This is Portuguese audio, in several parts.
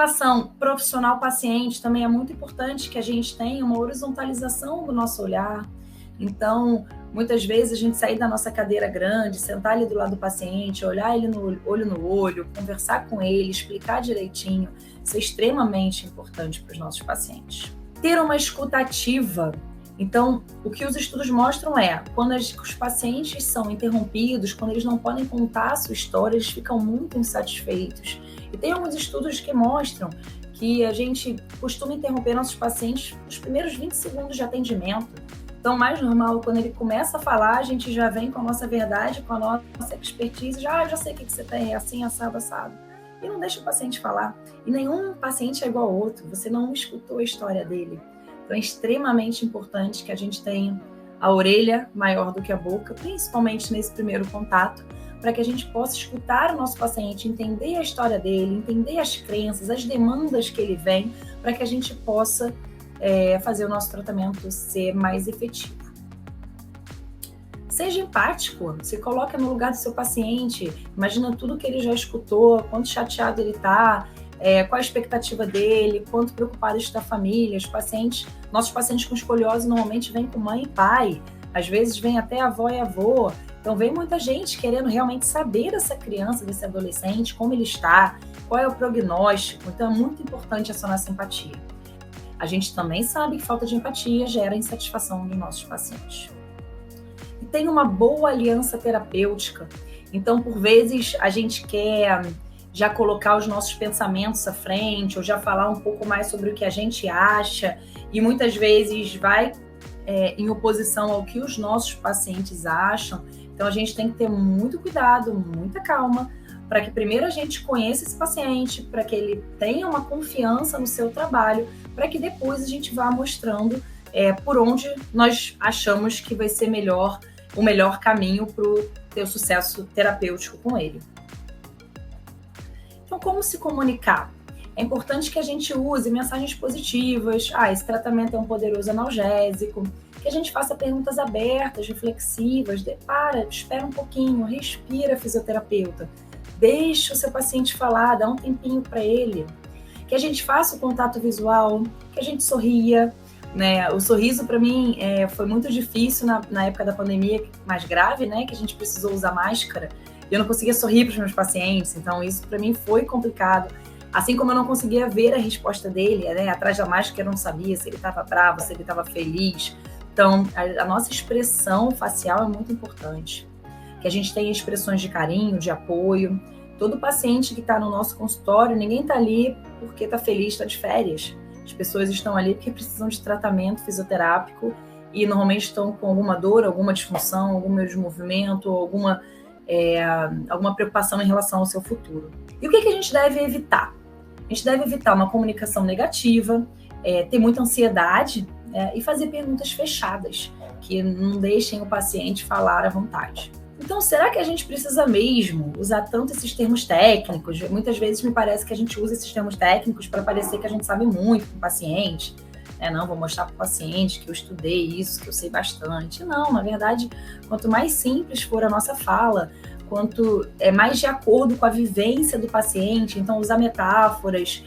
relação profissional-paciente, também é muito importante que a gente tenha uma horizontalização do nosso olhar. Então, muitas vezes a gente sair da nossa cadeira grande, sentar ali do lado do paciente, olhar ele olho no olho, conversar com ele, explicar direitinho, isso é extremamente importante para os nossos pacientes. Ter uma escuta ativa. Então, o que os estudos mostram é, quando os pacientes são interrompidos, quando eles não podem contar a sua história, eles ficam muito insatisfeitos. E tem alguns estudos que mostram que a gente costuma interromper nossos pacientes nos primeiros 20 segundos de atendimento. Então, mais normal, quando ele começa a falar, a gente já vem com a nossa verdade, com a nossa expertise, já sei o que você tem, é assim, assado, assado. E não deixa o paciente falar. E nenhum paciente é igual ao outro, você não escutou a história dele. Então, é extremamente importante que a gente tenha a orelha maior do que a boca, principalmente nesse primeiro contato, para que a gente possa escutar o nosso paciente, entender a história dele, entender as crenças, as demandas que ele vem, para que a gente possa fazer o nosso tratamento ser mais efetivo. Seja empático, se coloca no lugar do seu paciente, imagina tudo que ele já escutou, quanto chateado ele está, qual a expectativa dele, quanto preocupado está a família, nossos pacientes com escoliose normalmente vêm com mãe e pai, às vezes vem até avó e avô, então vem muita gente querendo realmente saber dessa criança, desse adolescente, como ele está, qual é o prognóstico, então é muito importante essa nossa empatia. A gente também sabe que falta de empatia gera insatisfação dos nossos pacientes. E tem uma boa aliança terapêutica, então por vezes a gente quer já colocar os nossos pensamentos à frente, ou já falar um pouco mais sobre o que a gente acha, e muitas vezes vai em oposição ao que os nossos pacientes acham. Então a gente tem que ter muito cuidado, muita calma, para que primeiro a gente conheça esse paciente, para que ele tenha uma confiança no seu trabalho, para que depois a gente vá mostrando por onde nós achamos que vai ser o melhor caminho para ter o sucesso terapêutico com ele. Então, como se comunicar? É importante que a gente use mensagens positivas. Esse tratamento é um poderoso analgésico. Que a gente faça perguntas abertas, reflexivas. Espera um pouquinho, respira, fisioterapeuta. Deixe o seu paciente falar, dá um tempinho para ele. Que a gente faça o contato visual, que a gente sorria. Né? O sorriso, para mim, foi muito difícil na época da pandemia mais grave, né? Que a gente precisou usar máscara. Eu não conseguia sorrir para os meus pacientes, então isso para mim foi complicado. Assim como eu não conseguia ver a resposta dele, né? Atrás da máscara eu não sabia se ele estava bravo, se ele estava feliz. Então, a nossa expressão facial é muito importante. Que a gente tenha expressões de carinho, de apoio. Todo paciente que está no nosso consultório, ninguém está ali porque está feliz, está de férias. As pessoas estão ali porque precisam de tratamento fisioterápico e normalmente estão com alguma dor, alguma disfunção, algum desmovimento, alguma preocupação em relação ao seu futuro. E o que a gente deve evitar? A gente deve evitar uma comunicação negativa, ter muita ansiedade e fazer perguntas fechadas, que não deixem o paciente falar à vontade. Então, será que a gente precisa mesmo usar tanto esses termos técnicos? Muitas vezes me parece que a gente usa esses termos técnicos para parecer que a gente sabe muito com o paciente. Não, vou mostrar para o paciente que eu estudei isso, que eu sei bastante. Não, na verdade, quanto mais simples for a nossa fala, quanto mais de acordo com a vivência do paciente, então usar metáforas,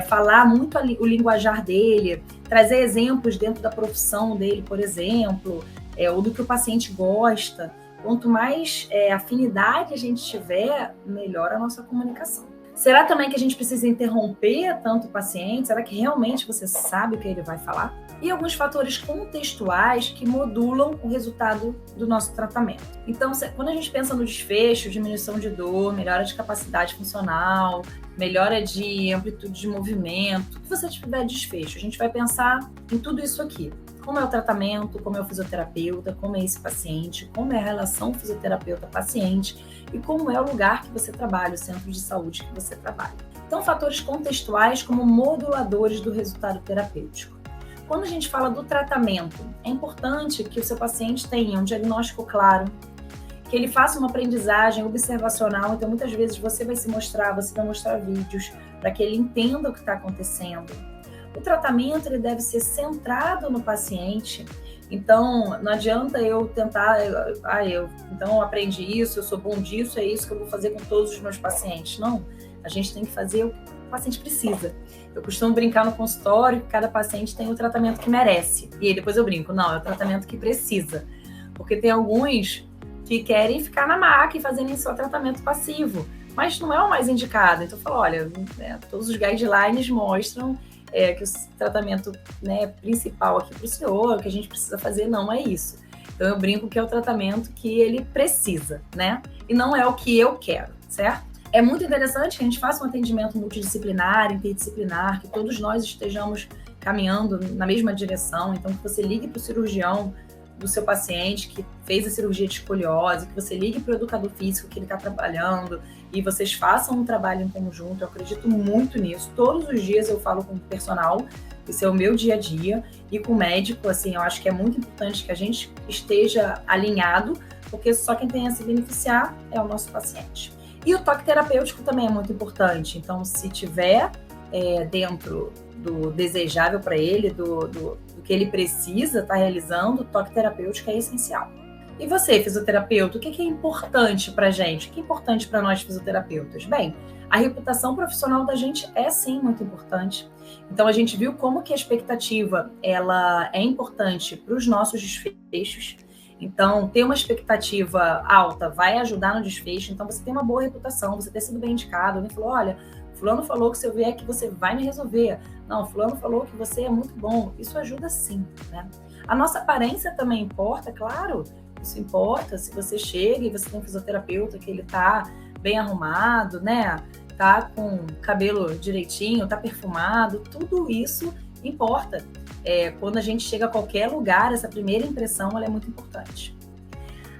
falar muito o linguajar dele, trazer exemplos dentro da profissão dele, por exemplo, ou do que o paciente gosta. Quanto mais afinidade a gente tiver, melhor a nossa comunicação. Será também que a gente precisa interromper tanto o paciente? Será que realmente você sabe o que ele vai falar? E alguns fatores contextuais que modulam o resultado do nosso tratamento. Então, quando a gente pensa no desfecho, diminuição de dor, melhora de capacidade funcional, melhora de amplitude de movimento, o que você tiver desfecho, a gente vai pensar em tudo isso aqui. Como é o tratamento, como é o fisioterapeuta, como é esse paciente, como é a relação fisioterapeuta-paciente e como é o lugar que você trabalha, o centro de saúde que você trabalha. Então, fatores contextuais como moduladores do resultado terapêutico. Quando a gente fala do tratamento, é importante que o seu paciente tenha um diagnóstico claro, que ele faça uma aprendizagem observacional. Então, muitas vezes você vai mostrar vídeos para que ele entenda o que está acontecendo. O tratamento ele deve ser centrado no paciente, então não adianta eu tentar, então eu aprendi isso, eu sou bom disso, é isso que eu vou fazer com todos os meus pacientes. Não, A gente tem que fazer o que o paciente precisa. Eu costumo brincar no consultório que cada paciente tem o tratamento que merece. E aí depois eu brinco, não, é o tratamento que precisa. Porque tem alguns que querem ficar na maca e fazerem só tratamento passivo, mas não é o mais indicado. Então eu falo, olha, todos os guidelines mostram que o tratamento, principal aqui para o senhor, o que a gente precisa fazer não é isso. Então eu brinco que é o tratamento que ele precisa, né? E não é o que eu quero, certo? É muito interessante que a gente faça um atendimento multidisciplinar, interdisciplinar, que todos nós estejamos caminhando na mesma direção. Então que você ligue para o cirurgião do seu paciente que fez a cirurgia de escoliose, que você ligue para o educador físico que ele está trabalhando e vocês façam um trabalho em conjunto. Eu acredito muito nisso. Todos os dias eu falo com o personal, esse é o meu dia a dia, e com o médico, assim, eu acho que é muito importante que a gente esteja alinhado, porque só quem tem a se beneficiar é o nosso paciente. E o toque terapêutico também é muito importante. Então, se tiver dentro do desejável para ele, do que ele precisa estar realizando, o toque terapêutico é essencial. E você, fisioterapeuta, o que é importante para a gente? O que é importante para nós, fisioterapeutas? Bem, a reputação profissional da gente é, sim, muito importante. Então, a gente viu como que a expectativa ela é importante para os nossos desfechos. Então, ter uma expectativa alta vai ajudar no desfecho. Então, você tem uma boa reputação, você ter sido bem indicado. Alguém falou, olha, fulano falou que se eu vier aqui você vai me resolver. Não, fulano falou que você é muito bom. Isso ajuda sim, né? A nossa aparência também importa, claro. Isso importa. Se você chega e você tem um fisioterapeuta que ele tá bem arrumado, né? Tá com o cabelo direitinho, tá perfumado. Tudo isso importa. Quando a gente chega a qualquer lugar, essa primeira impressão ela é muito importante.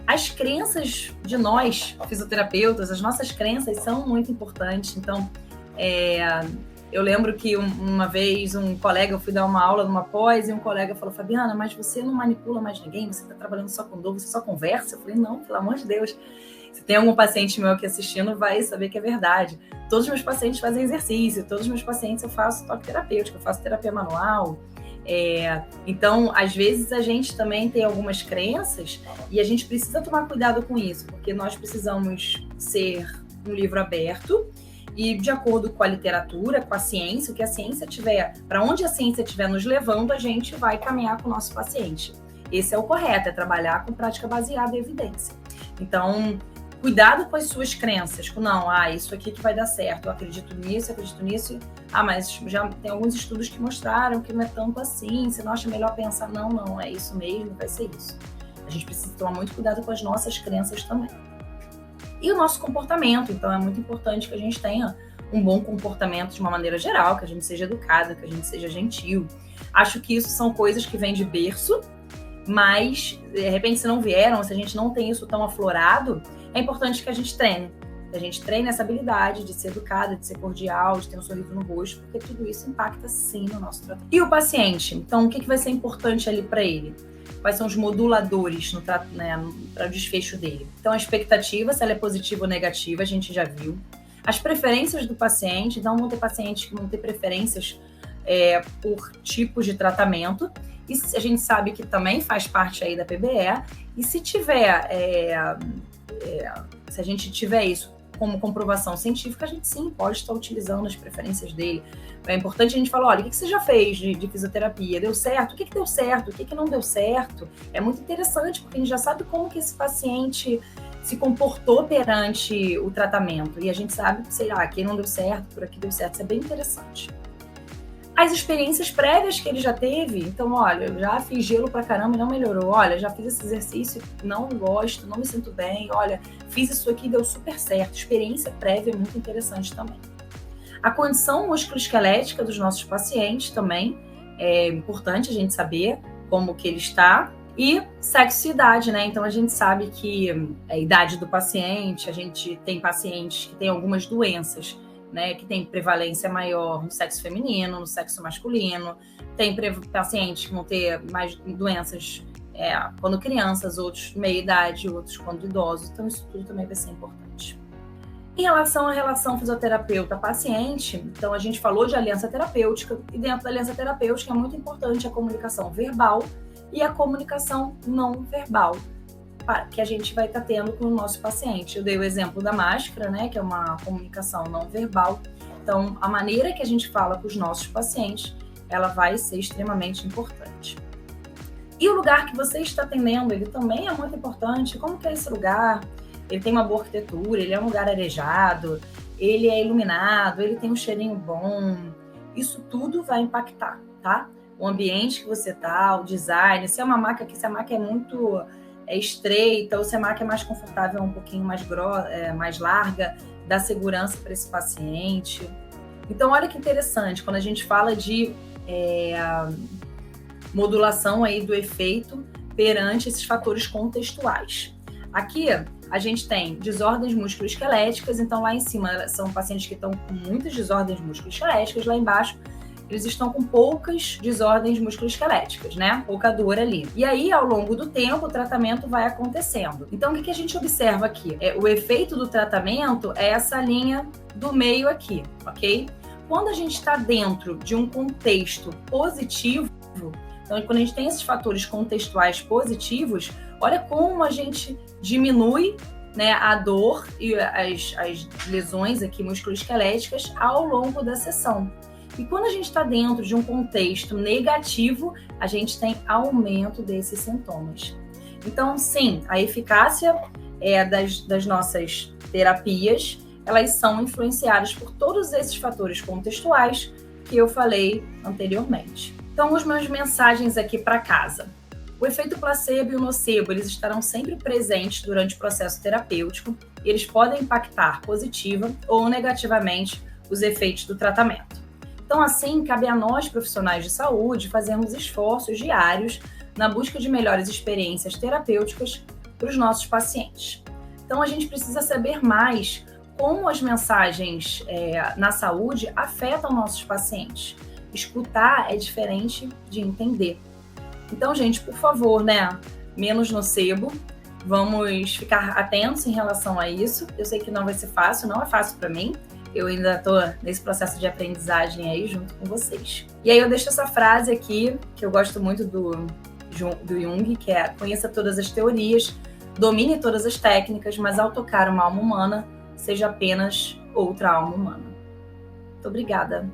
As crenças de nós, fisioterapeutas, as nossas crenças são muito importantes. Então, eu lembro que uma vez um colega, eu fui dar uma aula numa pós, e um colega falou, Fabiana, mas você não manipula mais ninguém, você está trabalhando só com dor, você só conversa? Eu falei, não, pelo amor de Deus. Se tem algum paciente meu aqui assistindo, vai saber que é verdade. Todos os meus pacientes fazem exercício, todos os meus pacientes eu faço toque terapêutico, eu faço terapia manual. Então, às vezes a gente também tem algumas crenças e a gente precisa tomar cuidado com isso, porque nós precisamos ser um livro aberto e de acordo com a literatura, com a ciência, o que a ciência tiver, para onde a ciência estiver nos levando, a gente vai caminhar com o nosso paciente. Esse é o correto, é trabalhar com prática baseada em evidência. Então, cuidado com as suas crenças, não, isso aqui que vai dar certo, eu acredito nisso, mas já tem alguns estudos que mostraram que não é tanto assim, você não acha melhor pensar, não, é isso mesmo, vai ser isso. A gente precisa tomar muito cuidado com as nossas crenças também. E o nosso comportamento, então é muito importante que a gente tenha um bom comportamento de uma maneira geral, que a gente seja educado, que a gente seja gentil. Acho que isso são coisas que vêm de berço, mas de repente se não vieram, se a gente não tem isso tão aflorado, é importante que a gente treine. Que a gente treine essa habilidade de ser educada, de ser cordial, de ter um sorriso no rosto, porque tudo isso impacta sim no nosso tratamento. E o paciente? Então, o que vai ser importante ali para ele? Quais são os moduladores para o desfecho dele? Então, a expectativa, se ela é positiva ou negativa, a gente já viu. As preferências do paciente, então vão ter pacientes que vão ter preferências por tipos de tratamento, e a gente sabe que também faz parte aí da PBE, e se tiver, se a gente tiver isso como comprovação científica, a gente sim pode estar utilizando as preferências dele. É importante a gente falar, olha, o que você já fez de fisioterapia? Deu certo? O que deu certo? O que não deu certo? É muito interessante, porque a gente já sabe como que esse paciente se comportou perante o tratamento. E a gente sabe, sei lá, aqui não deu certo, por aqui deu certo. Isso é bem interessante. As experiências prévias que ele já teve, então, olha, eu já fiz gelo pra caramba e não melhorou. Olha, já fiz esse exercício, não gosto, não me sinto bem. Olha, fiz isso aqui e deu super certo. Experiência prévia é muito interessante também. A condição musculoesquelética dos nossos pacientes também é importante a gente saber como que ele está. E sexo e idade, né? Então, a gente sabe que a idade do paciente, a gente tem pacientes que têm algumas doenças, né, que tem prevalência maior no sexo feminino, no sexo masculino. Tem pacientes que vão ter mais doenças quando crianças, outros meia idade, outros quando idosos. Então, isso tudo também vai ser importante. Em relação à relação fisioterapeuta-paciente, então a gente falou de aliança terapêutica, e dentro da aliança terapêutica é muito importante a comunicação verbal e a comunicação não verbal. que a gente vai estar tendo com o nosso paciente. Eu dei o exemplo da máscara, né, que é uma comunicação não verbal. Então, a maneira que a gente fala com os nossos pacientes, ela vai ser extremamente importante. E o lugar que você está atendendo, ele também é muito importante. Como que é esse lugar? Ele tem uma boa arquitetura, ele é um lugar arejado, ele é iluminado, ele tem um cheirinho bom. Isso tudo vai impactar, tá? O ambiente que você tá, o design, se é uma maca que se a maca é muito estreita ou se a maca é mais confortável, um pouquinho mais larga, dá segurança para esse paciente. Então, olha que interessante, quando a gente fala de modulação aí do efeito perante esses fatores contextuais. Aqui a gente tem desordens musculoesqueléticas, então lá em cima são pacientes que estão com muitas desordens musculoesqueléticas, lá embaixo eles estão com poucas desordens musculoesqueléticas, né? Pouca dor ali. E aí, ao longo do tempo, o tratamento vai acontecendo. Então, o que a gente observa aqui? O efeito do tratamento é essa linha do meio aqui, ok? Quando a gente está dentro de um contexto positivo, então, quando a gente tem esses fatores contextuais positivos, olha como a gente diminui, né, a dor e as lesões aqui musculoesqueléticas ao longo da sessão. E quando a gente está dentro de um contexto negativo, a gente tem aumento desses sintomas. Então, sim, a eficácia das nossas terapias, elas são influenciadas por todos esses fatores contextuais que eu falei anteriormente. Então, as minhas mensagens aqui para casa. O efeito placebo e o nocebo, eles estarão sempre presentes durante o processo terapêutico e eles podem impactar positiva ou negativamente os efeitos do tratamento. Então, assim, cabe a nós, profissionais de saúde, fazermos esforços diários na busca de melhores experiências terapêuticas para os nossos pacientes. Então, a gente precisa saber mais como as mensagens na saúde afetam nossos pacientes. Escutar é diferente de entender. Então, gente, por favor, né, menos nocebo. Vamos ficar atentos em relação a isso. Eu sei que não vai ser fácil, não é fácil para mim. Eu ainda estou nesse processo de aprendizagem aí junto com vocês. E aí eu deixo essa frase aqui, que eu gosto muito do Jung, que é: conheça todas as teorias, domine todas as técnicas, mas ao tocar uma alma humana, seja apenas outra alma humana. Muito obrigada.